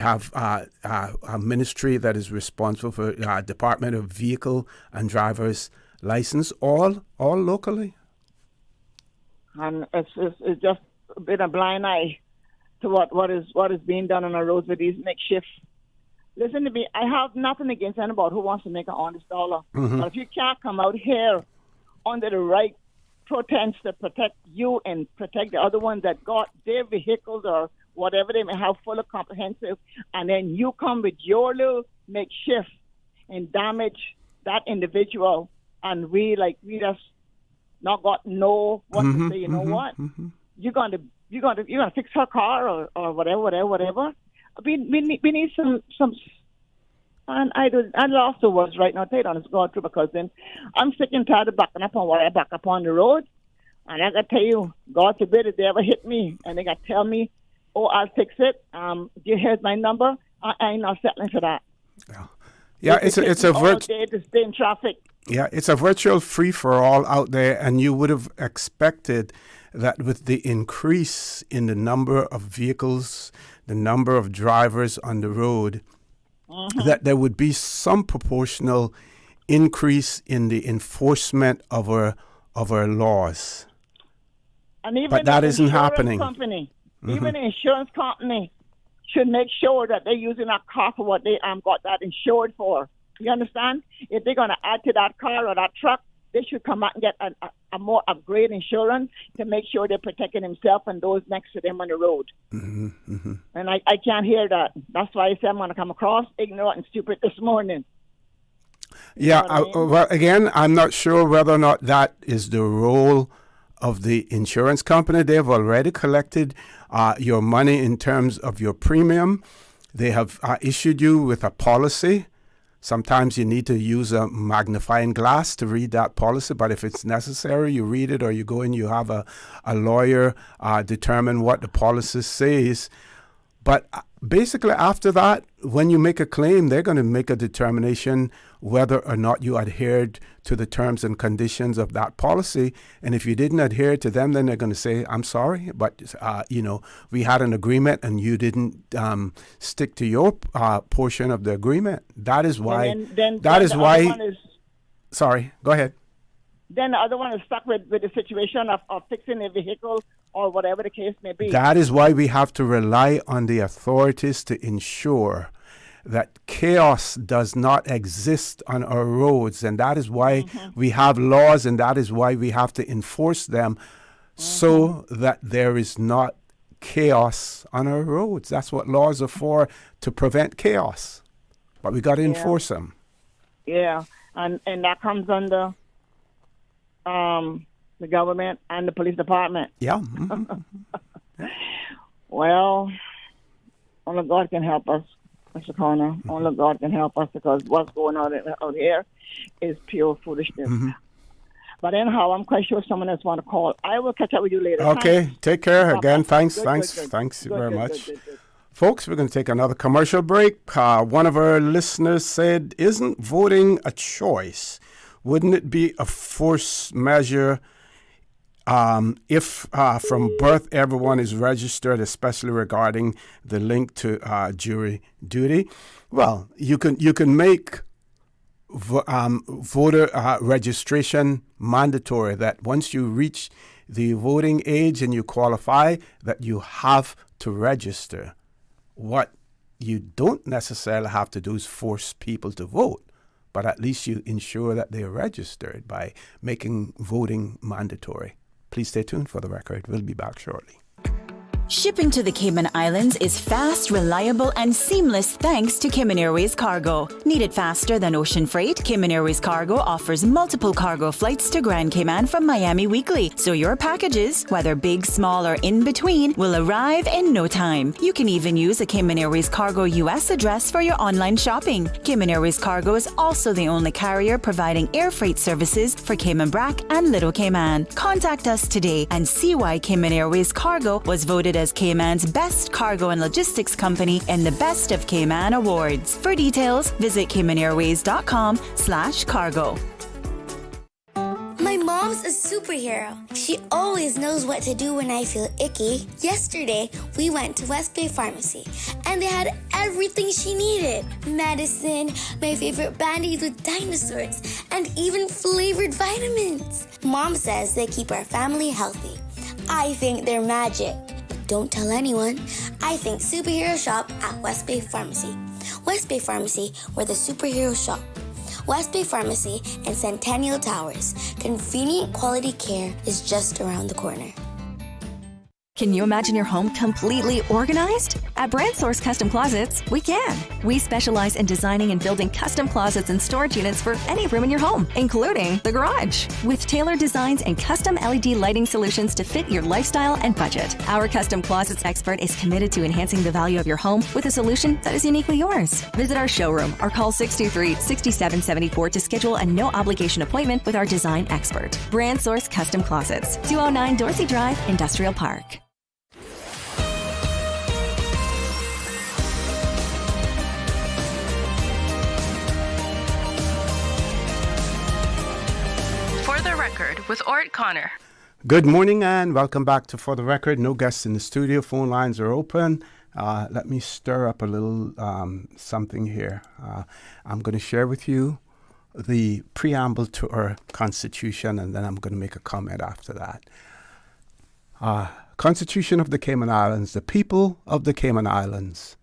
have a ministry that is responsible for Department of Vehicle and Driver's License, all locally. And it's just been a blind eye to what is being done on the roads with these makeshift. Listen to me, I have nothing against anybody who wants to make an honest dollar. But if you can't come out here under the right pretense to protect you and protect the other ones that got their vehicles or whatever they may have full of comprehensive, and then you come with your little makeshift and damage that individual, and we just not got know what to say. You know what? You're gonna fix her car or whatever. We need some. And I lost the words right now. Tell you honest, God through, because then I'm sick and tired of backing up on what I back up on the road. And I gotta tell you, God forbid if they ever hit me and they gotta tell me, "Oh, I'll fix it. Here's my number." I ain't not settling for that. Yeah, it's a day to stay in traffic. Yeah, it's a virtual free-for-all out there, and you would have expected that with the increase in the number of vehicles, the number of drivers on the road, that there would be some proportional increase in the enforcement of our laws. And even but that isn't happening. Even the insurance company should make sure that they're using that car for what they got that insured for. You understand? If they're going to add to that car or that truck, they should come out and get a more upgrade insurance to make sure they're protecting themselves and those next to them on the road. And I can't hear that. That's why I said I'm going to come across ignorant and stupid this morning. Yeah, well, again, I'm not sure whether or not that is the role of the insurance company. They've already collected your money in terms of your premium. They have issued you with a policy. Sometimes you need to use a magnifying glass to read that policy, but if it's necessary, you read it, or you go in, you have a lawyer determine what the policy says. But basically after that, when you make a claim, they're going to make a determination whether or not you adhered to the terms and conditions of that policy. And if you didn't adhere to them, then they're going to say, I'm sorry, but we had an agreement and you didn't stick to your portion of the agreement. That is why. Sorry, go ahead. Then the other one is stuck with the situation of fixing a vehicle or whatever the case may be. That is why we have to rely on the authorities to ensure that chaos does not exist on our roads. And that is why we have laws, and that is why we have to enforce them so that there is not chaos on our roads. That's what laws are for, to prevent chaos. But we got to enforce them. Yeah, and that comes under the government and the police department. Yeah. Well, only God can help us, Mr. Connor. Only God can help us, because what's going on out here is pure foolishness. But anyhow, I'm quite sure someone else want to call. I will catch up with you later. Okay, Thanks. Take care. Again, thanks Good. very much. Good. Folks, we're going to take another commercial break. One of our listeners said, isn't voting a choice? Wouldn't it be a forced measure if from birth everyone is registered, especially regarding the link to jury duty? Well, you can make voter registration mandatory, that once you reach the voting age and you qualify, that you have to register. What you don't necessarily have to do is force people to vote, but at least you ensure that they're registered by making voting mandatory. Please stay tuned for the record. We'll be back shortly. Shipping to the Cayman Islands is fast, reliable, and seamless thanks to Cayman Airways Cargo. Need it faster than ocean freight? Cayman Airways Cargo offers multiple cargo flights to Grand Cayman from Miami weekly, so your packages, whether big, small, or in between, will arrive in no time. You can even use a Cayman Airways Cargo US address for your online shopping. Cayman Airways Cargo is also the only carrier providing air freight services for Cayman Brac and Little Cayman. Contact us today and see why Cayman Airways Cargo was voted as Cayman's best cargo and logistics company in the Best of Cayman Awards. For details, visit CaymanAirways.com/cargo. My mom's a superhero. She always knows what to do when I feel icky. Yesterday, we went to West Bay Pharmacy, and they had everything she needed. Medicine, my favorite band-aids with dinosaurs, and even flavored vitamins. Mom says they keep our family healthy. I think they're magic. Don't tell anyone. I think superhero shop at West Bay Pharmacy. West Bay Pharmacy, where the superheroes shop. West Bay Pharmacy and Centennial Towers. Convenient quality care is just around the corner. Can you imagine your home completely organized? At Brand Source Custom Closets, we can. We specialize in designing and building custom closets and storage units for any room in your home, including the garage. With tailored designs and custom LED lighting solutions to fit your lifestyle and budget. Our custom closets expert is committed to enhancing the value of your home with a solution that is uniquely yours. Visit our showroom or call 623-6774 to schedule a no-obligation appointment with our design expert. Brand Source Custom Closets, 209 Dorsey Drive, Industrial Park. With Orrett Connor. Good morning and welcome back to For the Record. No guests in the studio. Phone lines are open. Let me stir up a little something here. I'm going to share with you the preamble to our Constitution, and then I'm going to make a comment after that. Constitution of the Cayman Islands. The people of the Cayman Islands,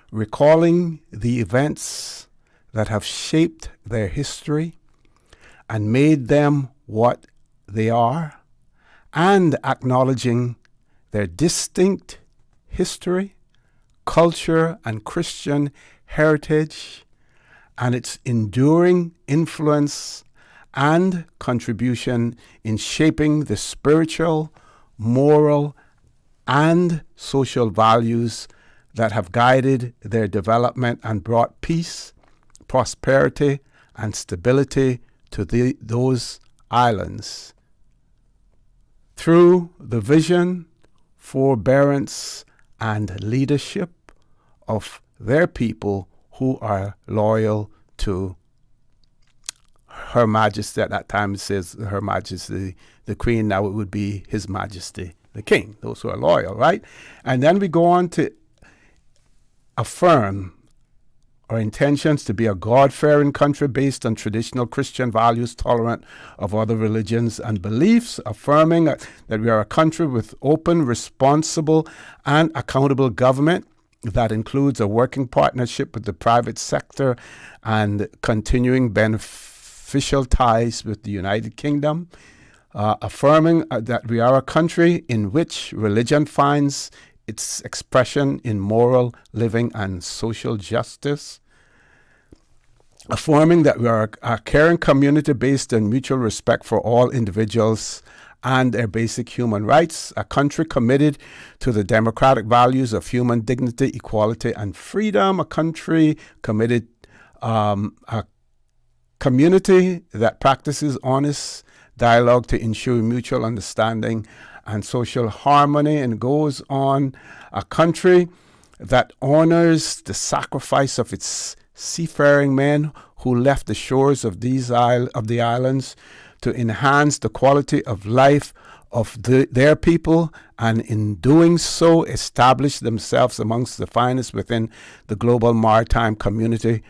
recalling the events that have shaped their history and made them what they are, and acknowledging their distinct history, culture, and Christian heritage, and its enduring influence and contribution in shaping the spiritual, moral, and social values that have guided their development and brought peace, prosperity, and stability to those islands. Through the vision, forbearance, and leadership of their people who are loyal to Her Majesty. At that time it says Her Majesty the Queen. Now it would be His Majesty the King. Those who are loyal, right? And then we go on to affirm our intentions to be a God-fearing country based on traditional Christian values, tolerant of other religions and beliefs, affirming that we are a country with open, responsible, and accountable government that includes a working partnership with the private sector and continuing beneficial ties with the United Kingdom, affirming that we are a country in which religion finds its expression in moral living and social justice, affirming that we are a caring community based on mutual respect for all individuals and their basic human rights, a country committed to the democratic values of human dignity, equality, and freedom, a country committed, a community that practices honest dialogue to ensure mutual understanding and social harmony, and goes on, a country that honors the sacrifice of its seafaring men who left the shores of the islands to enhance the quality of life of their people, and in doing so establish themselves amongst the finest within the global maritime community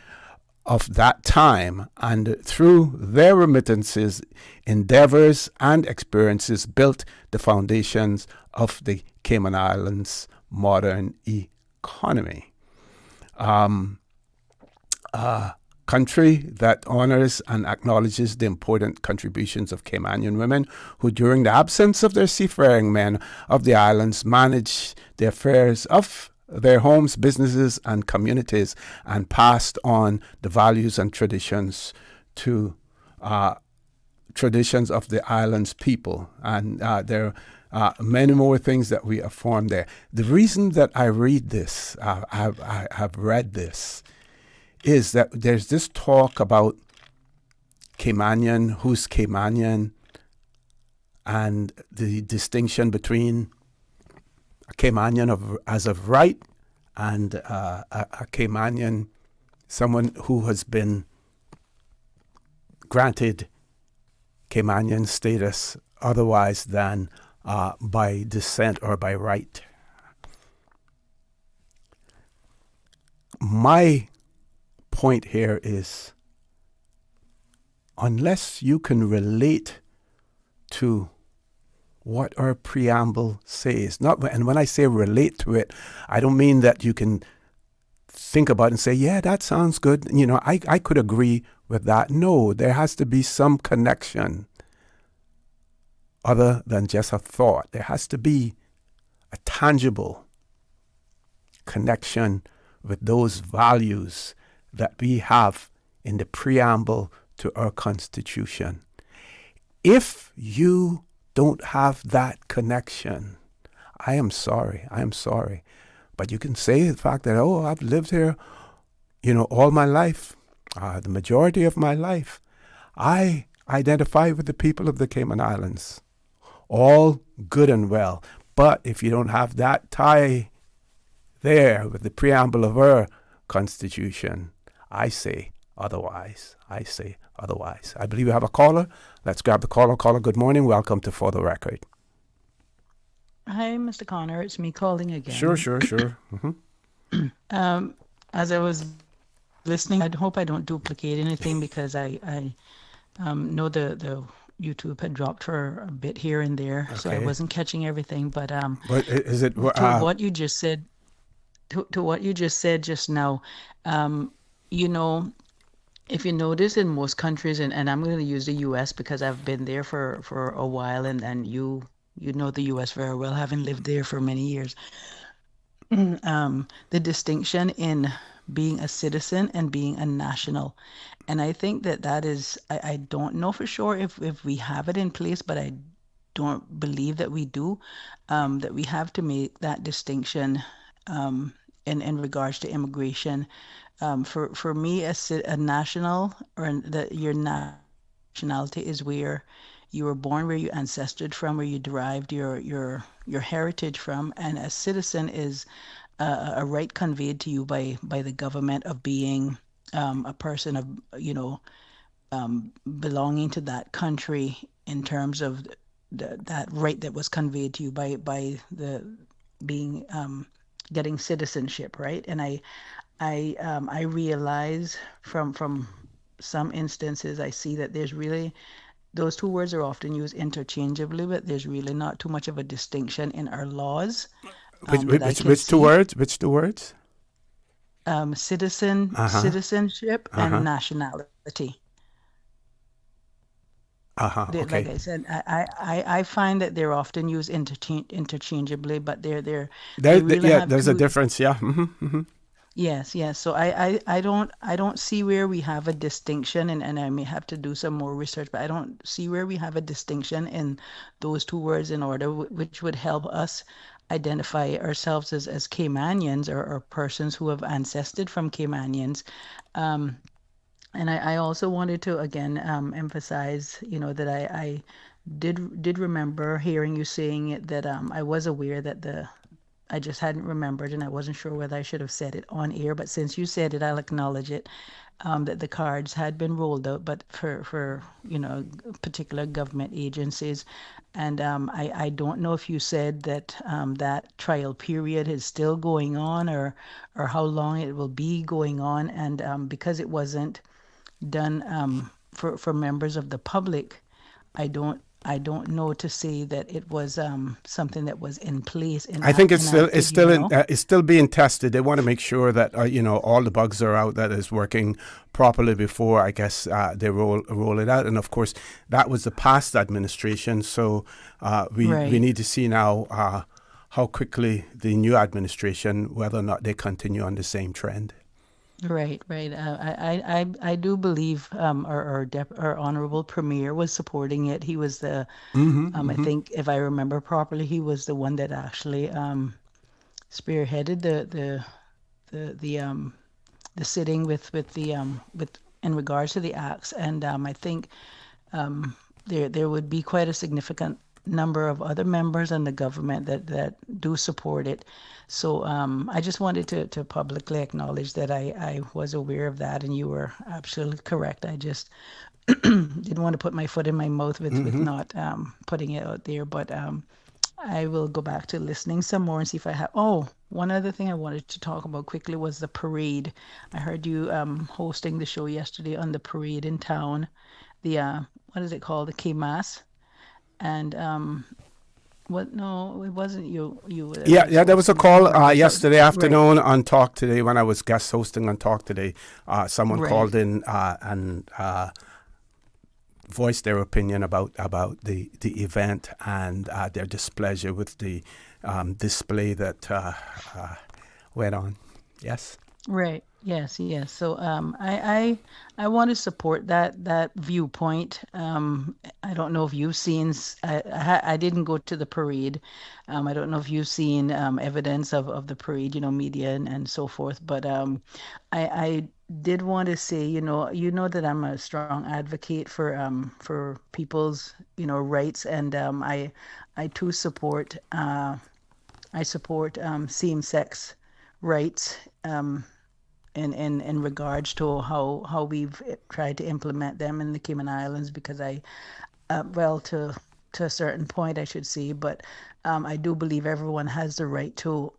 of that time, and through their remittances, endeavors, and experiences built the foundations of the Cayman Islands' modern economy. A country that honors and acknowledges the important contributions of Caymanian women who, during the absence of their seafaring men of the islands, manage the affairs of their homes, businesses, and communities, and passed on the values and traditions to traditions of the island's people. And there are many more things that we affirm there. The reason that I read this, I have read this, is that there's this talk about Caymanian, who's Caymanian, and the distinction between a Caymanian as of right and a Caymanian, someone who has been granted Caymanian status otherwise than by descent or by right. My point here is, unless you can relate to what our preamble says, and when I say relate to it, I don't mean that you can think about it and say, yeah, that sounds good. I could agree with that. No, there has to be some connection other than just a thought. There has to be a tangible connection with those values that we have in the preamble to our Constitution. If you don't have that connection, I am sorry. But you can say the fact that, I've lived here, all my life, the majority of my life. I identify with the people of the Cayman Islands. All good and well. But if you don't have that tie there with the preamble of our Constitution, I say otherwise. I believe we have a caller. Let's grab the caller. Caller, good morning. Welcome to For the Record. Hi, Mr. Connor. It's me calling again. Sure. Mm-hmm. As I was listening, I hope I don't duplicate anything because I know the YouTube had dropped for a bit here and there, so I wasn't catching everything. But is it to what you just said, to what you just said just now, if you notice in most countries, and I'm going to use the U.S. because I've been there for a while, and you know the U.S. very well, having lived there for many years. The distinction in being a citizen and being a national. And I think that is, I don't know for sure if we have it in place, but I don't believe that we do, that we have to make that distinction in regards to immigration. For me, a national, or your nationality is where you were born, where you ancestred from, where you derived your heritage from, and a citizen is a right conveyed to you by the government of being a person of belonging to that country in terms of that right that was conveyed to you by the being getting citizenship, right? And I realize from some instances I see that there's really, those two words are often used interchangeably, but there's really not too much of a distinction in our laws. Which two words? Citizenship and nationality. Okay. Like I said, I find that they're often used interchangeably, but they really have there's a difference. Yeah. Mm-hmm, mm-hmm. Yes. So I don't see where we have a distinction, and I may have to do some more research, but I don't see where we have a distinction in those two words in order, which would help us identify ourselves as Caymanians or persons who have ancestred from Caymanians. And I also wanted to again emphasize, that I did remember hearing you saying it, that I was aware that I just hadn't remembered, and I wasn't sure whether I should have said it on air, but since you said it, I'll acknowledge it, that the cards had been rolled out, but for particular government agencies. And I don't know if you said that that trial period is still going on, or how long it will be going on. And because it wasn't done for members of the public, I don't know to say that it was something that was in place. I think it's still being tested. They want to make sure that all the bugs are out, that is working properly before, I guess, they roll it out. And of course, that was the past administration. So we need to see now how quickly the new administration, whether or not they continue on the same trend. Right. I do believe our honorable premier was supporting it. He was the I think, if I remember properly, he was the one that actually spearheaded the sitting with in regards to the acts. And I think there would be quite a significant number of other members and the government that do support it. So I just wanted to publicly acknowledge that I was aware of that, and you were absolutely correct. I just didn't want to put my foot in my mouth with not putting it out there, but I will go back to listening some more and see if I have. Oh, one other thing I wanted to talk about quickly was the parade. I heard you hosting the show yesterday on the parade in town. The what is it called? The K-Mass. And what? No, it wasn't you. Yeah. There was a call yesterday afternoon Right. on Talk Today when I was guest hosting on Talk Today. Someone Right. called in and voiced their opinion about the event and their displeasure with the display that went on. Yes. Right. Yes. Yes. So I want to support that viewpoint. I don't know if you've seen. I didn't go to the parade. I don't know if you've seen evidence of the parade. Media and so forth. But I did want to say, that I'm a strong advocate for people's rights, and I too support same-sex rights. In regards to how we've tried to implement them in the Cayman Islands, because to a certain point, I should say, but I do believe everyone has the right to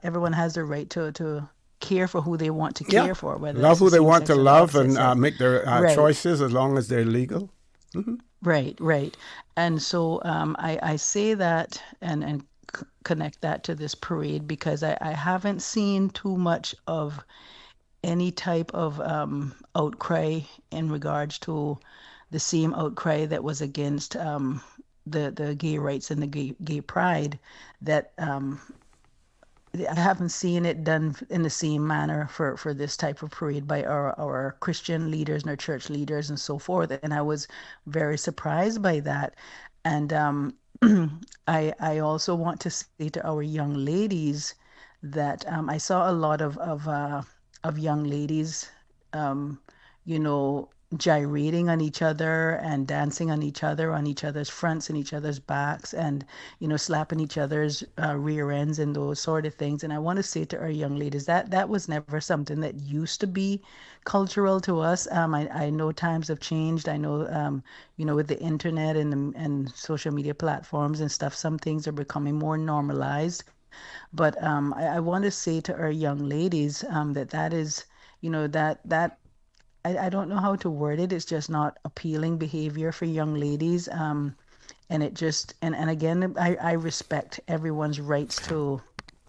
everyone has the right to care for who they want to care for, whether Love it's who the they want to same-sex or the love and opposite sex. make their Right. choices as long as they're legal. Right. And so I say that and connect that to this parade because I haven't seen too much of any type of outcry in regards to the same outcry that was against the gay rights and the gay pride, that I haven't seen it done in the same manner for this type of parade by our Christian leaders and our church leaders and so forth. And I was very surprised by that. And I also want to say to our young ladies that I saw a lot of young ladies, gyrating on each other and dancing on each other's fronts and each other's backs, and slapping each other's rear ends and those sort of things. And I want to say to our young ladies that was never something that used to be cultural to us. I know times have changed. I know with the internet and social media platforms and stuff, some things are becoming more normalized. But I want to say to our young ladies that is that I don't know how to word it. It's just not appealing behavior for young ladies. And it just and again, I respect everyone's rights to.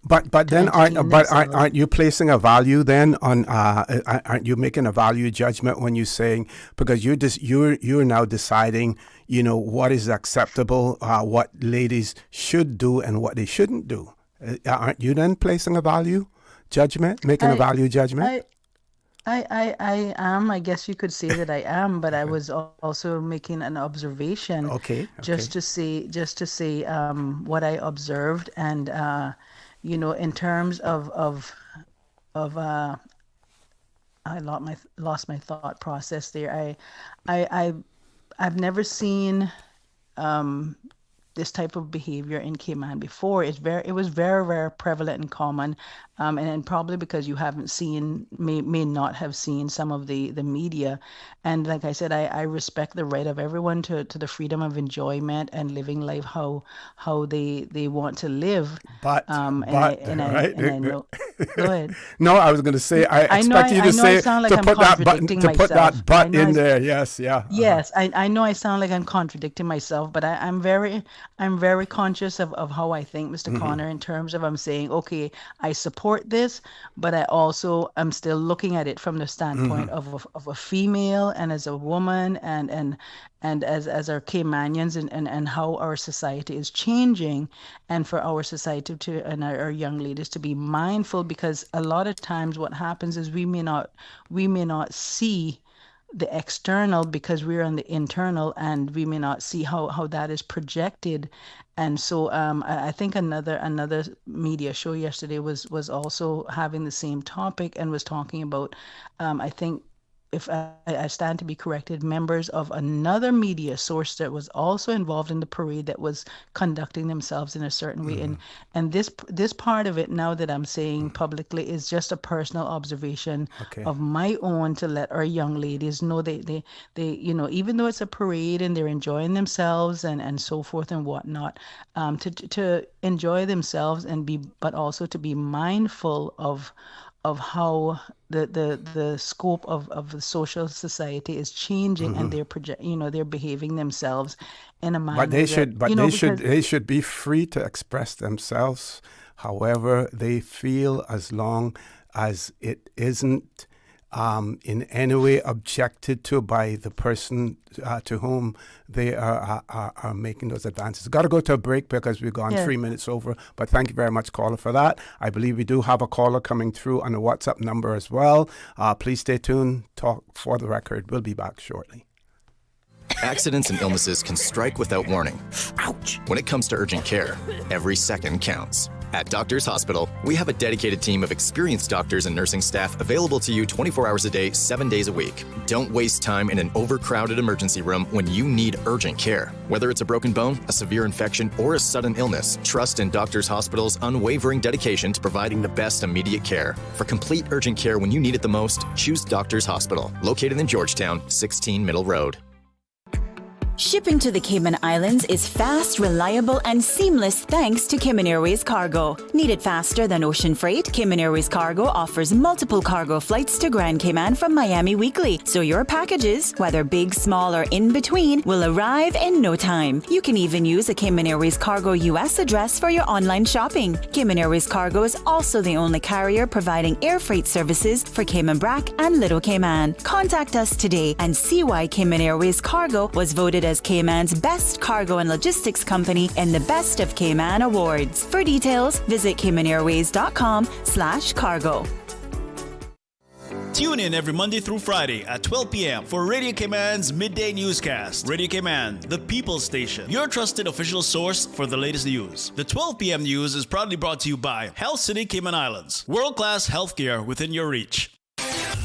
But then aren't you placing a value then on aren't you making a value judgment when you're saying, because you're now deciding what is acceptable, what ladies should do and what they shouldn't do. Aren't you then placing a value judgment, making a value judgment? I am. I guess you could say that I am, but I was also making an observation. Okay. Just to say what I observed, and in terms of I lost my thought process there. I've never seen this type of behavior in Cayman before. It was very, very prevalent and common, and probably because you haven't seen, may not have seen some of the media. And like I said, I respect the right of everyone to the freedom of enjoyment and living life how they want to live. But I know. Go ahead. No, I was going to say I expect you to say to put that but in there. Yes, yeah. Yes, I know I sound like I'm contradicting myself, but I'm very conscious of how I think, Mr. Connor, in terms of I'm saying, okay, I support this, but I also am still looking at it from the standpoint of a female and as a woman and as our Caymanians and how our society is changing, and for our society and our young ladies to be mindful, because a lot of times what happens is we may not see the external because we're on the internal, and we may not see how that is projected. And so I think another media show yesterday was also having the same topic and was talking about I think if I stand to be corrected, members of another media source that was also involved in the parade that was conducting themselves in a certain way. And this part of it, now that I'm saying publicly, is just a personal observation of my own, to let our young ladies know they even though it's a parade and they're enjoying themselves and so forth and whatnot, to enjoy themselves but also to be mindful of how the scope of the social society is changing, and they're behaving themselves in a manner they should be free to express themselves however they feel, as long as it isn't in any way objected to by the person to whom they are making those advances. Got to go to a break because we've gone 3 minutes over, but thank you very much, caller, for that. I believe we do have a caller coming through on the WhatsApp number as well. Please stay tuned. Talk for the record. We'll be back shortly. Accidents and illnesses can strike without warning. Ouch! When it comes to urgent care, every second counts. At Doctors Hospital, we have a dedicated team of experienced doctors and nursing staff available to you 24 hours a day, 7 days a week. Don't waste time in an overcrowded emergency room when you need urgent care. Whether it's a broken bone, a severe infection, or a sudden illness, trust in Doctors Hospital's unwavering dedication to providing the best immediate care. For complete urgent care when you need it the most, choose Doctors Hospital, located in Georgetown, 16 Middle Road. Shipping to the Cayman Islands is fast, reliable, and seamless thanks to Cayman Airways Cargo. Need it faster than ocean freight? Cayman Airways Cargo offers multiple cargo flights to Grand Cayman from Miami weekly, so your packages, whether big, small, or in between, will arrive in no time. You can even use a Cayman Airways Cargo US address for your online shopping. Cayman Airways Cargo is also the only carrier providing air freight services for Cayman Brac and Little Cayman. Contact us today and see why Cayman Airways Cargo was voted as Cayman's best cargo and logistics company in the Best of Cayman Awards. For details, visit caymanairways.com/cargo. Tune in every Monday through Friday at 12 p.m. for Radio Cayman's Midday Newscast. Radio Cayman, the people's station, your trusted official source for the latest news. The 12 p.m. news is proudly brought to you by Health City Cayman Islands. World-class healthcare within your reach.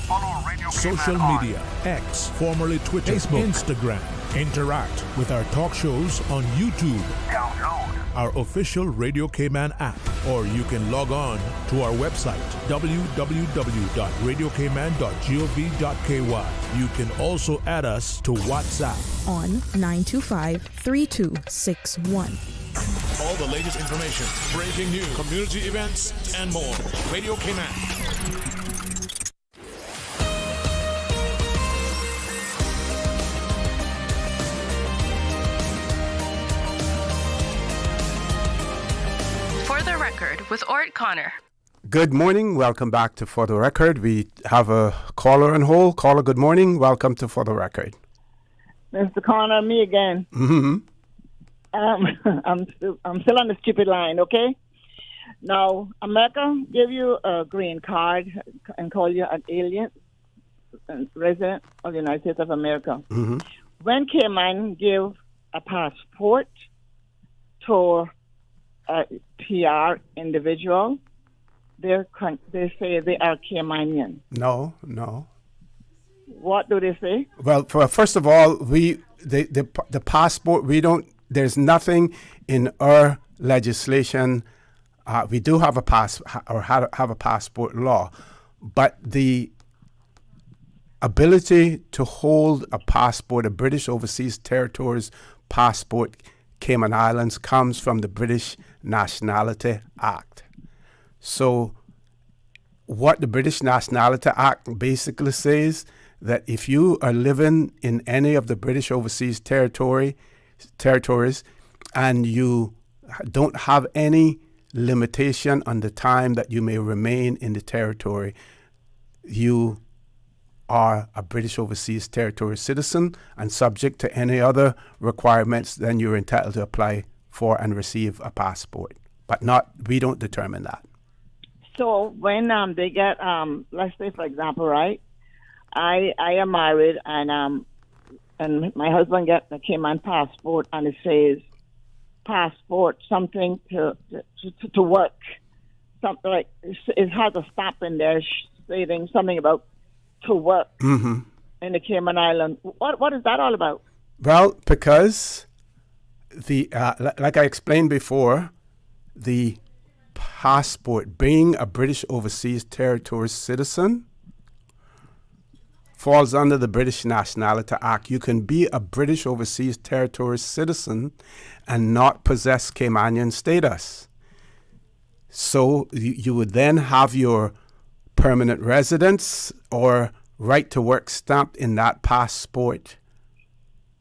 Follow Radio Social media, X, formerly Twitter, Facebook, Instagram. Interact with our talk shows on YouTube. Download our official Radio Cayman app, or you can log on to our website, www.radiocayman.gov.ky. You can also add us to WhatsApp on 925-3261. All the latest information, breaking news, community events, and more. Radio Cayman. For the Record with Orrett Connor. Good morning. Welcome back to For the Record. We have a caller on hold. Caller, good morning. Welcome to For the Record. Mr. Connor, me again. Mm-hmm. I'm still on the stupid line, okay? Now, America give you a green card and call you an alien resident of the United States of America. Mm-hmm. When Cayman give a passport to a PR individual, they say they are Caymanian. No. What do they say? Well, first of all, the passport, there's nothing in our legislation. We do have a have a passport law, but the ability to hold a passport, a British Overseas Territories passport, Cayman Islands, comes from the British Nationality Act. So what the British Nationality Act basically says, that if you are living in any of the British Overseas Territories and you don't have any limitation on the time that you may remain in the territory, you are a British Overseas Territory citizen, and subject to any other requirements, then you're entitled to apply for and receive a passport. But we don't determine that. So when they get, let's say for example, right, I am married and my husband gets a Cayman passport and it says passport something to work, something like it has a stop in there stating something about to work. Mm-hmm. in the Cayman Islands. What is that all about? Well, because like I explained before, the passport, being a British Overseas Territories citizen, falls under the British Nationality Act. You can be a British Overseas Territories citizen and not possess Caymanian status. So you would then have your permanent residence or right to work stamped in that passport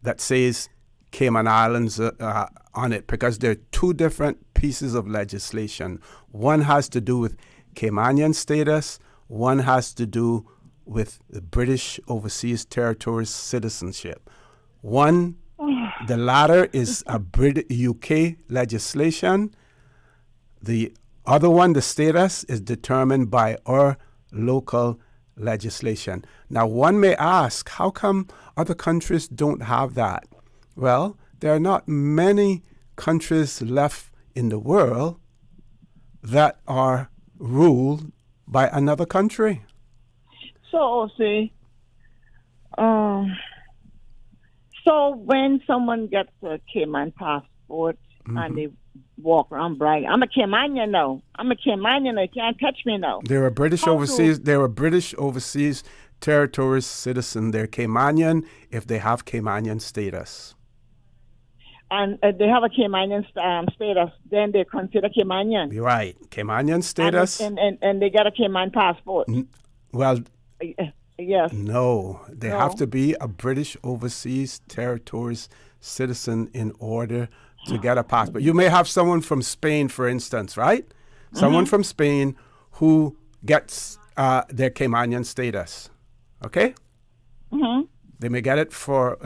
that says Cayman Islands on it, because there are two different pieces of legislation. One has to do with Caymanian status, one has to do with the British Overseas Territories citizenship. One, the latter is a UK legislation. The other one, the status, is determined by our local legislation. Now, one may ask, how come other countries don't have that? Well, there are not many countries left in the world that are ruled by another country. So, see, so when someone gets a Cayman passport and they walk around bragging, I'm a Caymanian now. I'm a Caymanian now. You can't touch me now. They're a British Overseas Territories citizen. They're Caymanian if they have Caymanian status. And they have a Caymanian status, then they consider Caymanian. You're right. Caymanian status. And they get a Cayman passport. Well, yes. No, they have to be a British Overseas Territories citizen in order to get a passport. You may have someone from Spain, for instance, right? Someone from Spain who gets their Caymanian status, okay? They may get it for,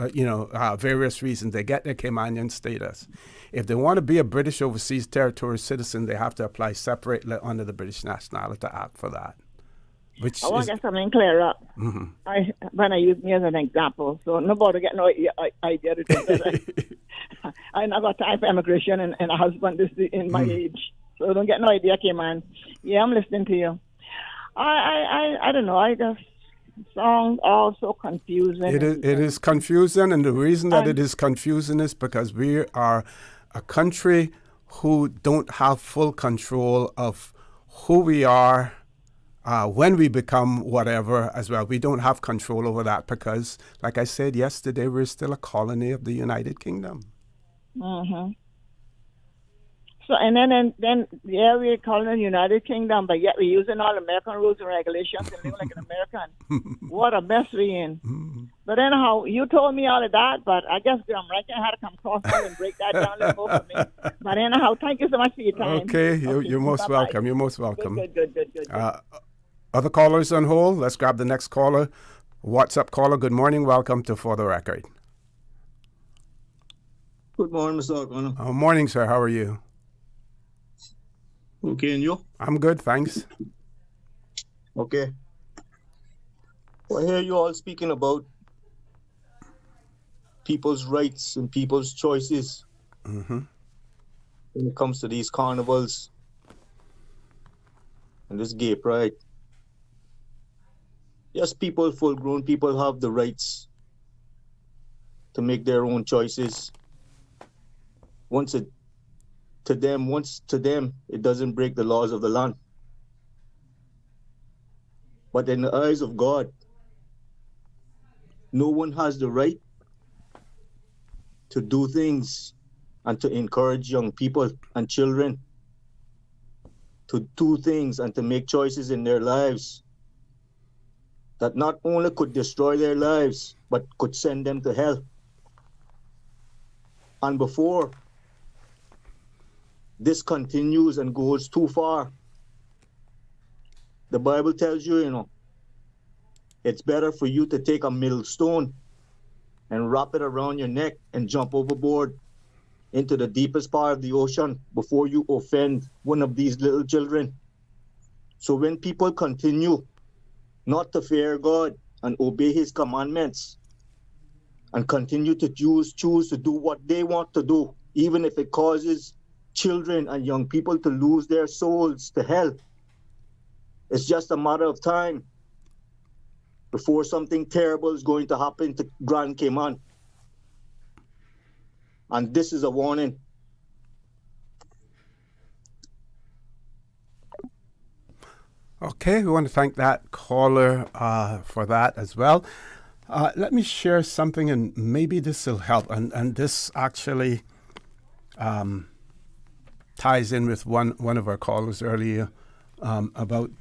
various reasons. They get their Caymanian status. If they want to be a British Overseas Territories citizen, they have to apply separately under the British Nationality Act for that. I want to get something clear up. When I use me as an example, so nobody get no idea to do that. I never got time for immigration and a husband is in my age, so don't get no idea, Cayman. Yeah, I'm listening to you. I don't know. I just sound all so confusing. It is confusing, and the reason that it is confusing is because we are a country who don't have full control of who we are. When we become whatever as well, we don't have control over that because, like I said yesterday, we're still a colony of the United Kingdom. So, and then we're calling it the United Kingdom, but yet we're using all American rules and regulations and living like an American. What a mess we're in. But anyhow, you told me all of that, but I guess Graham Rankin had to come across and break that down a little for me. But anyhow, thank you so much for your time. Okay, you're most welcome. You're most welcome. Good. Other callers on hold. Let's grab the next caller. WhatsApp caller, good morning. Welcome to For the Record. Good morning, Mr. O'Connor. Morning, sir. How are you? Okay, and you? I'm good, thanks. Okay. Well, I hear you all speaking about people's rights and people's choices when it comes to these carnivals and this gay pride. Yes, full-grown people have the rights to make their own choices. Once to them, it doesn't break the laws of the land. But in the eyes of God, no one has the right to do things and to encourage young people and children to do things and to make choices in their lives that not only could destroy their lives, but could send them to hell. And before this continues and goes too far, the Bible tells you, it's better for you to take a millstone and wrap it around your neck and jump overboard into the deepest part of the ocean before you offend one of these little children. So when people continue not to fear God and obey his commandments and continue to choose to do what they want to do, even if it causes children and young people to lose their souls to hell, it's just a matter of time before something terrible is going to happen to Grand Cayman. And this is a warning. Okay, we want to thank that caller for that as well. Let me share something, and maybe this will help. And this actually ties in with one of our callers earlier about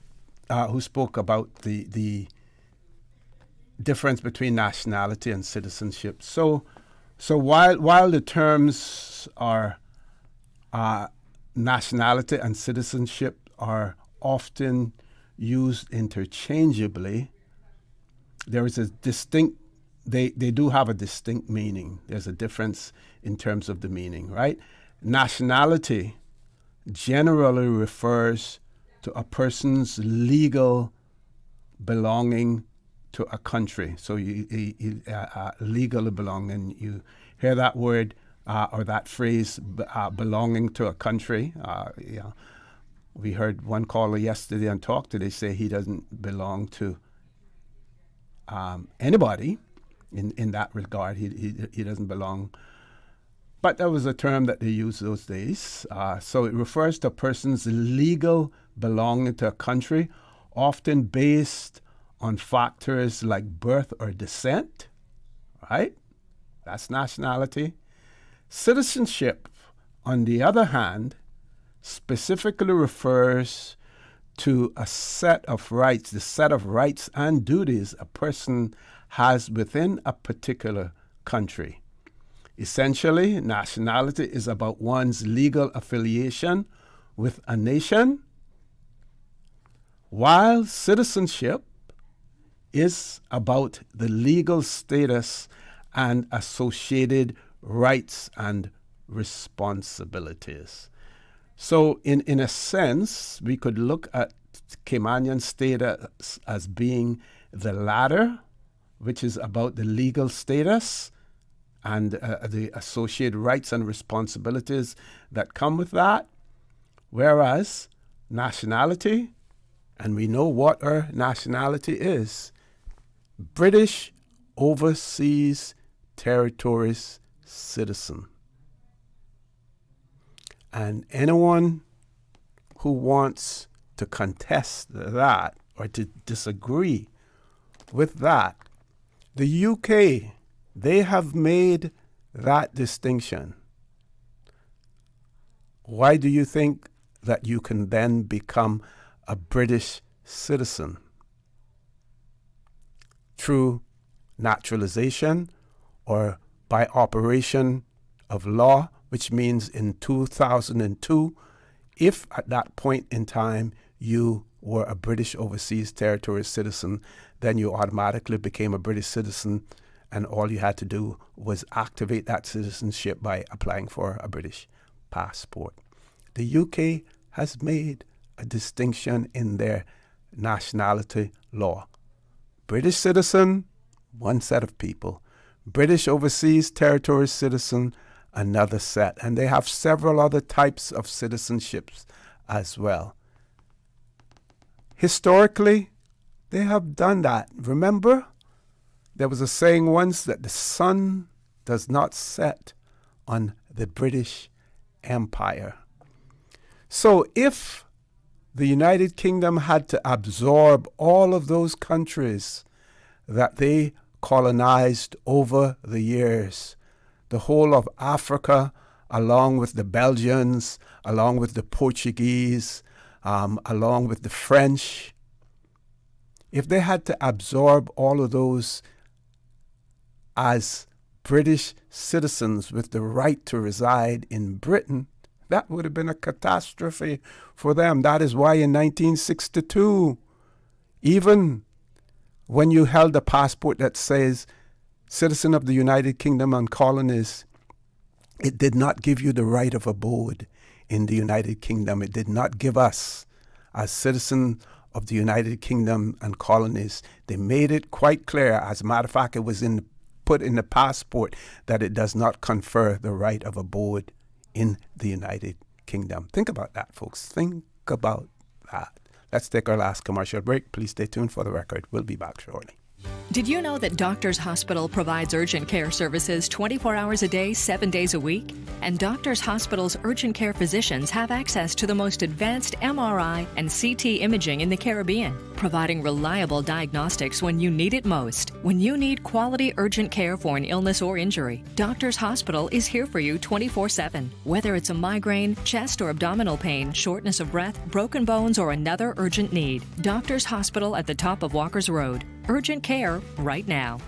who spoke about the difference between nationality and citizenship. So while the terms are nationality and citizenship are often used interchangeably, there is a distinct, they do have a distinct meaning. There's a difference in terms of the meaning, right? Nationality generally refers to a person's legal belonging to a country. So you legally belonging, you hear that word or that phrase, belonging to a country. We heard one caller yesterday on Talk Today say he doesn't belong to anybody in that regard. He doesn't belong. But that was a term that they used those days. So it refers to a person's legal belonging to a country, often based on factors like birth or descent, right? That's nationality. Citizenship, on the other hand, specifically refers to a set of rights, the set of rights and duties a person has within a particular country. Essentially, nationality is about one's legal affiliation with a nation, while citizenship is about the legal status and associated rights and responsibilities. So in a sense, we could look at Caymanian status as being the latter, which is about the legal status and the associated rights and responsibilities that come with that, whereas nationality, and we know what our nationality is, British Overseas Territories citizen. And anyone who wants to contest that or to disagree with that, the UK, they have made that distinction. Why do you think that you can then become a British citizen? Through naturalization or by operation of law, which means in 2002, if at that point in time you were a British Overseas Territories citizen, then you automatically became a British citizen, and all you had to do was activate that citizenship by applying for a British passport. The UK has made a distinction in their nationality law. British citizen, one set of people. British Overseas Territories citizen, another set. And they have several other types of citizenships as well. Historically, they have done that. Remember, there was a saying once that the sun does not set on the British Empire. So if the United Kingdom had to absorb all of those countries that they colonized over the years, the whole of Africa, along with the Belgians, along with the Portuguese, along with the French, if they had to absorb all of those as British citizens with the right to reside in Britain, that would have been a catastrophe for them. That is why in 1962, even when you held a passport that says citizen of the United Kingdom and colonies, it did not give you the right of abode in the United Kingdom. It did not give us, as citizen of the United Kingdom and colonies, they made it quite clear. As a matter of fact, it was put in the passport that it does not confer the right of abode in the United Kingdom. Think about that, folks. Think about that. Let's take our last commercial break. Please stay tuned for the record. We'll be back shortly. Did you know that Doctors Hospital provides urgent care services 24 hours a day, 7 days a week? And Doctors Hospital's urgent care physicians have access to the most advanced MRI and CT imaging in the Caribbean, providing reliable diagnostics when you need it most. When you need quality urgent care for an illness or injury, Doctors Hospital is here for you 24/7. Whether it's a migraine, chest or abdominal pain, shortness of breath, broken bones, or another urgent need, Doctors Hospital at the top of Walker's Road. Urgent care right now.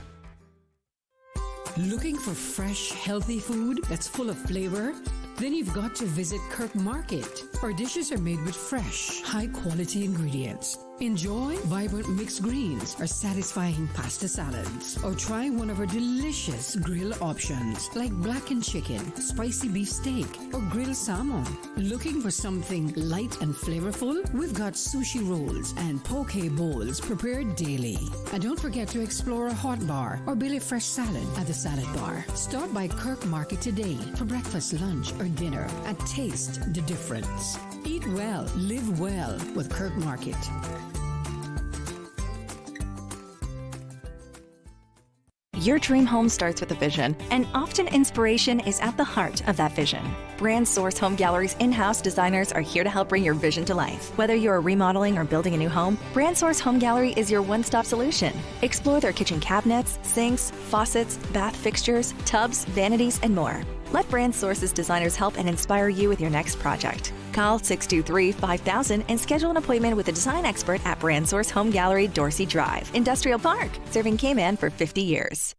Looking for fresh, healthy food that's full of flavor? Then you've got to visit Kirk Market. Our dishes are made with fresh, high-quality ingredients. Enjoy vibrant mixed greens or satisfying pasta salads. Or try one of our delicious grill options like blackened chicken, spicy beef steak, or grilled salmon. Looking for something light and flavorful? We've got sushi rolls and poke bowls prepared daily. And don't forget to explore a hot bar or Billy Fresh salad at the salad bar. Stop by Kirk Market today for breakfast, lunch, or dinner and taste the difference. Eat well, live well with Kirk Market. Your dream home starts with a vision, and often inspiration is at the heart of that vision. Brand Source Home Gallery's in-house designers are here to help bring your vision to life. Whether you're remodeling or building a new home, Brand Source Home Gallery is your one-stop solution. Explore their kitchen cabinets, sinks, faucets, bath fixtures, tubs, vanities, and more. Let Brand Source's designers help and inspire you with your next project. Call 623-5000 and schedule an appointment with a design expert at Brand Source Home Gallery, Dorsey Drive, Industrial Park, serving Cayman for 50 years.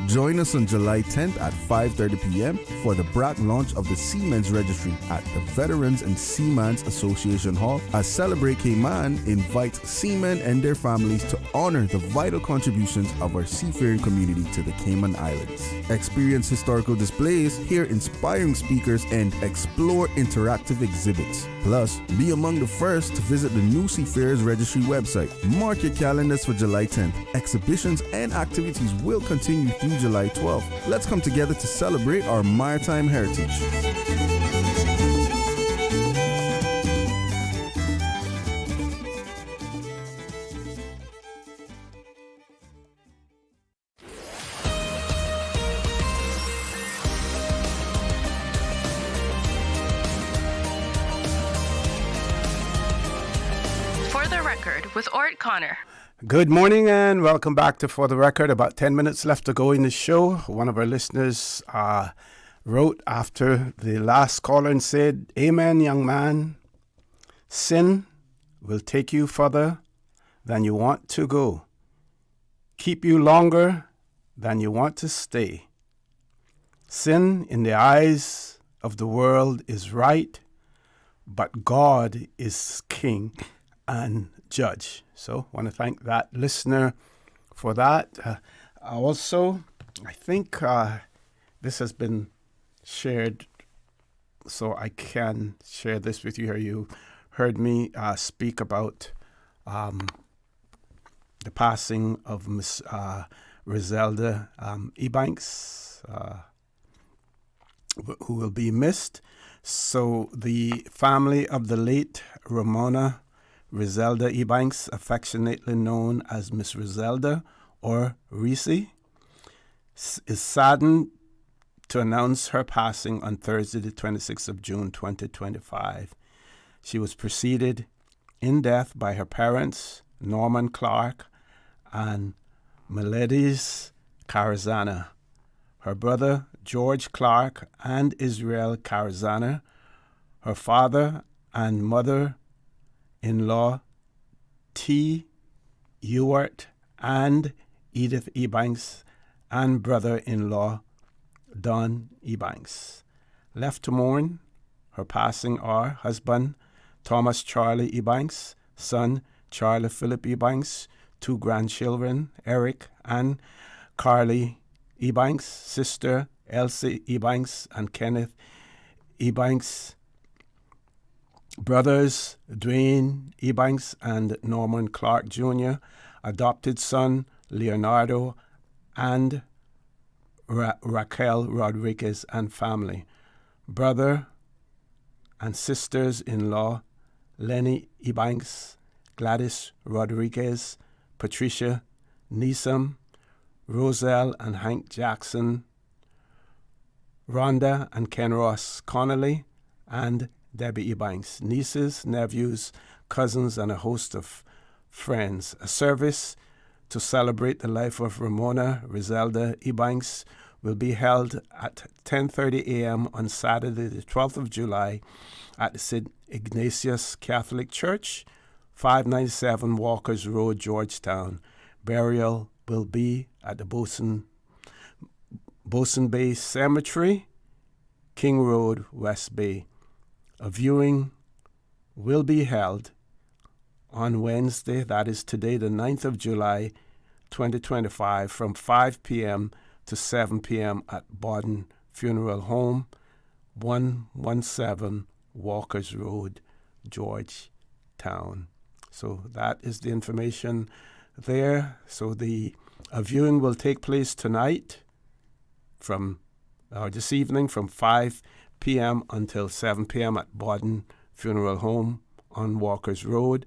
Join us on July 10th at 5:30 p.m. for the BRAC launch of the Seamen's Registry at the Veterans and Seamen's Association Hall, as Celebrate Cayman invites seamen and their families to honor the vital contributions of our seafaring community to the Cayman Islands. Experience historical displays, hear inspiring speakers, and explore interactive exhibits. Plus, be among the first to visit the new Seafarers Registry website. Mark your calendars for July 10th. Exhibitions and activities will continue through July 12th. Let's come together to celebrate our maritime heritage. For the Record with Orrett Connor. Good morning and welcome back to For the Record. About 10 minutes left to go in the show. One of our listeners wrote after the last caller and said, "Amen, young man. Sin will take you further than you want to go, keep you longer than you want to stay. Sin in the eyes of the world is right, but God is king and judge." So I want to thank that listener for that. Also, I think this has been shared, so I can share this with you here. You heard me speak about the passing of Miss Rizelda Ebanks, who will be missed. So the family of the late Ramona Rizelda Ebanks, affectionately known as Miss Rizelda or Reese, is saddened to announce her passing on Thursday, the 26th of June, 2025. She was preceded in death by her parents, Norman Clark and Meledis Carazana, her brother, George Clark and Israel Carazana, her father and mother-in-law, T. Ewart and Edith Ebanks, and brother-in-law, Don Ebanks. Left to mourn her passing are husband, Thomas Charlie Ebanks, son, Charlie Philip Ebanks, two grandchildren, Eric and Carly Ebanks, sister, Elsie Ebanks and Kenneth Ebanks, brothers Dwayne Ebanks and Norman Clark Jr., adopted son Leonardo and Raquel Rodriguez and family, brother and sisters-in-law Lenny Ebanks, Gladys Rodriguez, Patricia Neeson, Roselle and Hank Jackson, Rhonda and Ken Ross Connolly, and Debbie Ebanks, nieces, nephews, cousins, and a host of friends. A service to celebrate the life of Ramona Rizelda Ebanks will be held at 10:30 a.m. on Saturday, the 12th of July, at the St. Ignatius Catholic Church, 597 Walkers Road, Georgetown. Burial will be at the Bosun Bay Cemetery, King Road, West Bay. A viewing will be held on Wednesday, that is today, the 9th of July, 2025, from 5 p.m. to 7 p.m. at Bawden Funeral Home, 117 Walkers Road, Georgetown. So that is the information there. So a viewing will take place tonight this evening from 5 p.m. until 7 p.m. at Bawden Funeral Home on Walkers Road.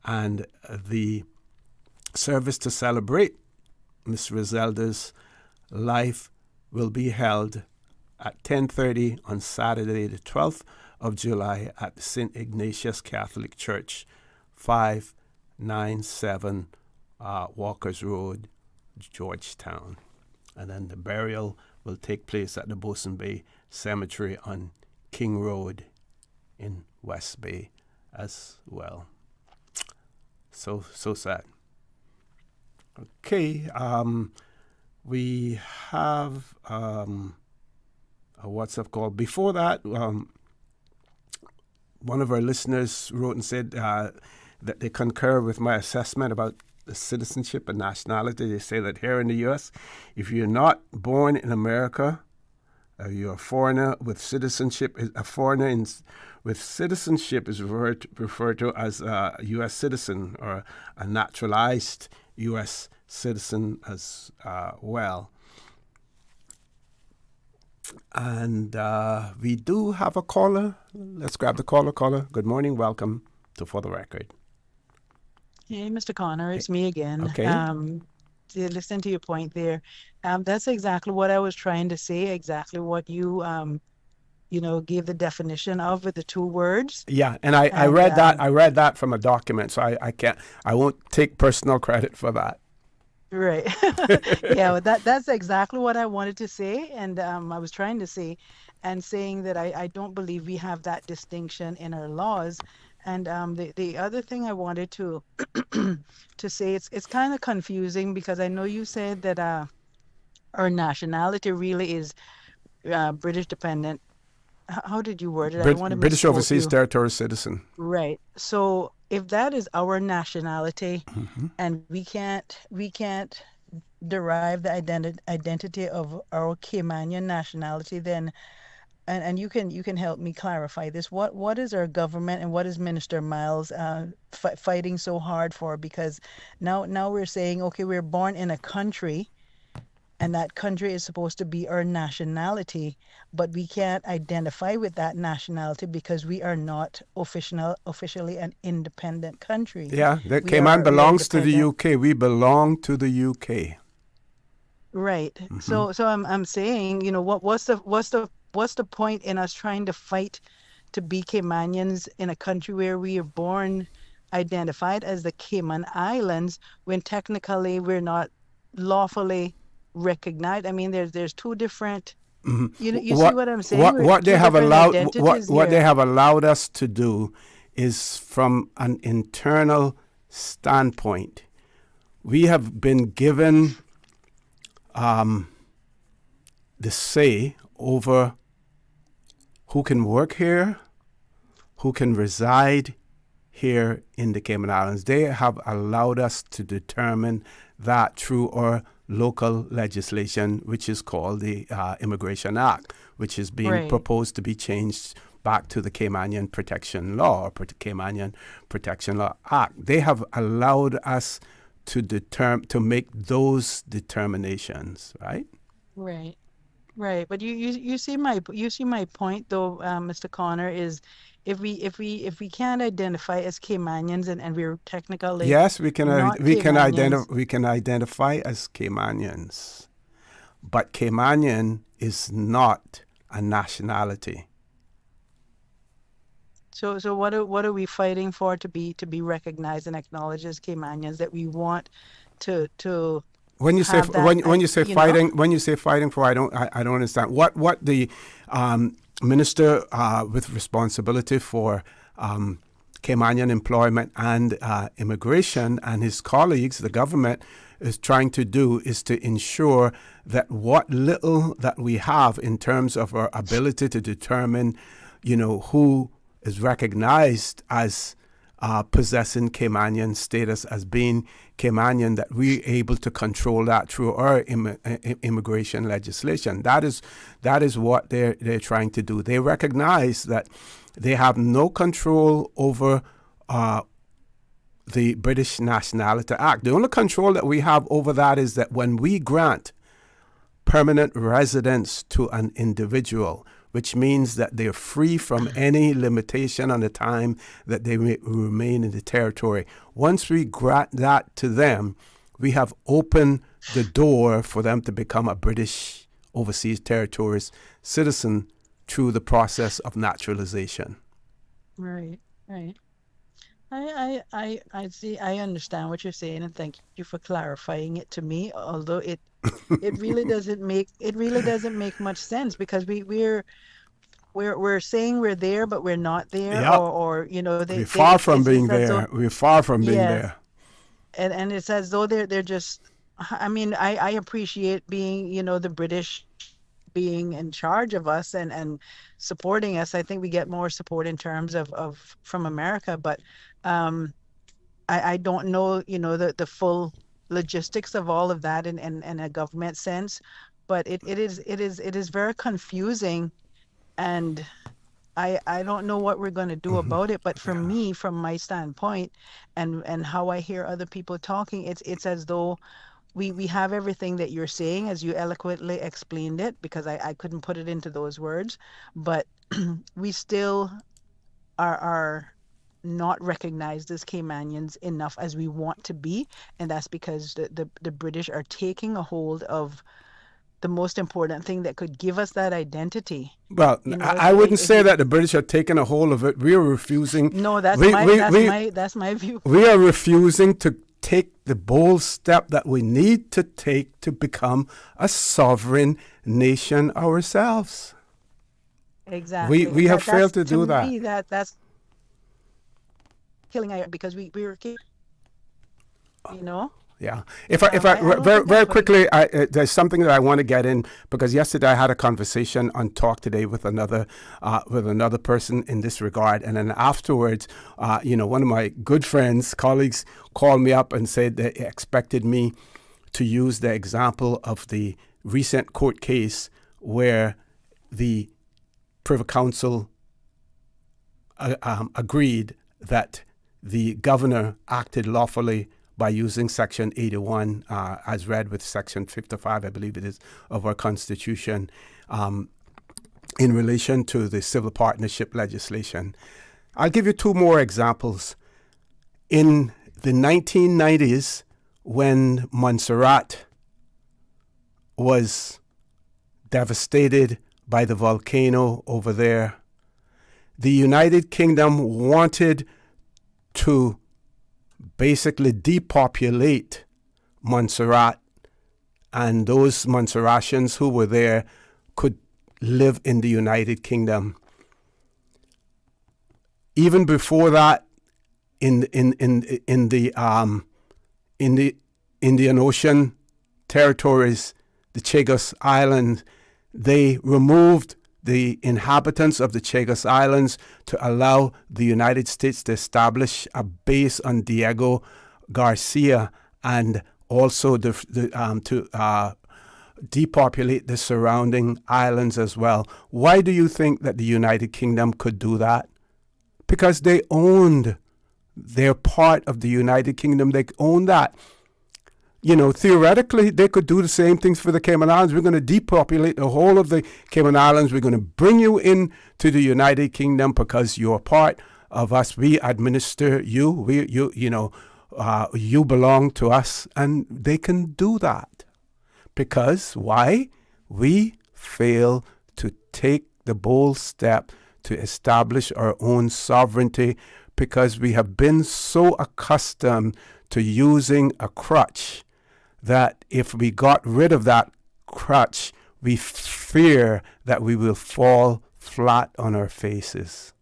And the service to celebrate Miss Rizelda's life will be held at 10:30 on Saturday, the 12th of July at St. Ignatius Catholic Church, 597 Walkers Road, Georgetown. And then the burial will take place at the Bosun Bay Cemetery on King Road in West Bay as well. So sad. Okay, we have a WhatsApp call. Before that, one of our listeners wrote and said that they concur with my assessment about the citizenship and nationality. They say that here in the U.S., if you're not born in America, you're a foreigner with citizenship. A foreigner with citizenship is referred to as a U.S. citizen or a naturalized U.S. citizen as well. And we do have a caller. Let's grab the caller. Caller, good morning. Welcome to For the Record. Hey, Mr. Connor, it's me again. Okay. To listen to your point there. That's exactly what I was trying to say, exactly what you gave the definition of with the two words. Yeah, and I read that. I read that from a document, so I won't take personal credit for that. Right. Yeah, well, that's exactly what I wanted to say, and I was trying to say, and saying that I don't believe we have that distinction in our laws. And the other thing I wanted to to say, it's kind of confusing because I know you said that our nationality really is British dependent. How did you word it? I don't want to British misquote overseas you. territory citizen. Right. So if that is our nationality, Mm-hmm. and we can't derive the identity of our Caymanian nationality, then and you can help me clarify this. What is our government and what is Minister Miles fighting so hard for? Because now we're saying, okay, we're born in a country, and that country is supposed to be our nationality, but we can't identify with that nationality because we are not officially an independent country. Yeah, the Cayman belongs to the UK. We belong to the UK. Right. Mm-hmm. So I'm saying, what's the point in us trying to fight to be Caymanians in a country where we are born identified as the Cayman Islands when technically we're not lawfully recognized? I mean, there's two different. Mm-hmm. You see what I'm saying? What they have allowed us to do is, from an internal standpoint, we have been given the say over who can work here, who can reside here in the Cayman Islands. They have allowed us to determine that through our local legislation, which is called the Immigration Act, which is being proposed to be changed back to the Caymanian Protection Law or Caymanian Protection Law Act. They have allowed us to make those determinations, right? Right. Right, but you see my point though, Mr. Connor, is if we can't identify as Caymanians and we're technically Yes, not Caymanians. we can identify as Caymanians, but Caymanian is not a nationality. So what are we fighting for to be recognized and acknowledged as Caymanians, that we want to When you say have that, when you say you know? fighting for, I don't understand what the minister with responsibility for Caymanian employment and immigration and his colleagues, the government, is trying to do is to ensure that what little that we have in terms of our ability to determine, who is recognized as possessing Caymanian status, as being Caymanian, that we're able to control that through our immigration legislation. That is what they're trying to do. They recognize that they have no control over the British Nationality Act. The only control that we have over that is that when we grant permanent residence to an individual, which means that they're free from any limitation on the time that they may remain in the territory. Once we grant that to them, we have opened the door for them to become a British Overseas Territories citizen through the process of naturalization. Right. I see. I understand what you're saying, and thank you for clarifying it to me. Although it really doesn't make much sense, because we're saying we're there, but we're not there, Yep. or We're far from being there. We're far from being there. And it's as though they're just. I mean, I appreciate being, the British being in charge of us and supporting us. I think we get more support in terms of from America, but I don't know, the full logistics of all of that in a government sense, but it is very confusing, and I don't know what we're going to do about it. But for me, from my standpoint, and how I hear other people talking, it's as though we have everything that you're saying, as you eloquently explained it, because I couldn't put it into those words, but we still are not recognized as Caymanians enough as we want to be, and that's because the British are taking a hold of the most important thing that could give us that identity. Well, I wouldn't say that the British are taking a hold of it. We are refusing. No, that's my view. We are refusing to take the bold step that we need to take to become a sovereign nation ourselves. Exactly. We have failed to do that. Me, that's killing it, because we're, Yeah. If I very quickly, there's something that I want to get in, because yesterday I had a conversation on Talk Today with another person in this regard, and then afterwards, one of my good friends, colleagues, called me up and said they expected me to use the example of the recent court case where the Privy Council agreed that the governor acted lawfully by using Section 81, as read with Section 55, I believe it is, of our Constitution, in relation to the civil partnership legislation. I'll give you two more examples. In the 1990s, when Montserrat was devastated by the volcano over there, the United Kingdom wanted to basically depopulate Montserrat, and those Montserratians who were there could live in the United Kingdom. Even before that, in the Indian Ocean territories, the Chagos Islands, they removed the inhabitants of the Chagos Islands to allow the United States to establish a base on Diego Garcia, and also to depopulate the surrounding islands as well. Why do you think that the United Kingdom could do that? Because they owned their part of the United Kingdom. They owned that. theoretically, they could do the same things for the Cayman Islands. We're going to depopulate the whole of the Cayman Islands. We're going to bring you in to the United Kingdom because you're part of us. We administer you. You belong to us, and they can do that. Because why? We fail to take the bold step to establish our own sovereignty because we have been so accustomed to using a crutch that if we got rid of that crutch, we fear that we will fall flat on our faces.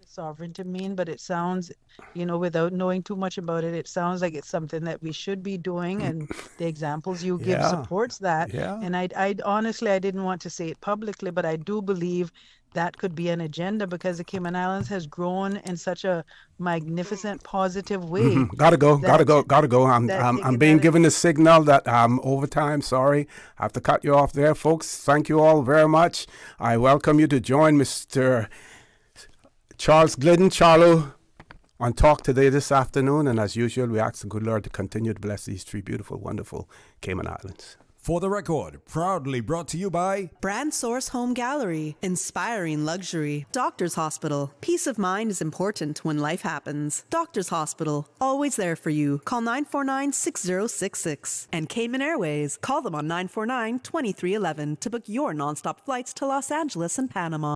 Sovereignty mean, but it sounds, without knowing too much about it, it sounds like it's something that we should be doing, and the examples you give supports that. Yeah. And I honestly, I didn't want to say it publicly, but I do believe that could be an agenda because the Cayman Islands has grown in such a magnificent, positive way. Gotta go. I'm being given the signal that I'm over time. Sorry. I have to cut you off there, folks. Thank you all very much. I welcome you to join Mr. Charles Glidden, Charlo, on Talk Today this afternoon. And as usual, we ask the good Lord to continue to bless these three beautiful, wonderful Cayman Islands. For the Record, proudly brought to you by Brand Source Home Gallery, inspiring luxury. Doctors Hospital, peace of mind is important when life happens. Doctors Hospital, always there for you. Call 949-6066. And Cayman Airways, call them on 949-2311 to book your nonstop flights to Los Angeles and Panama.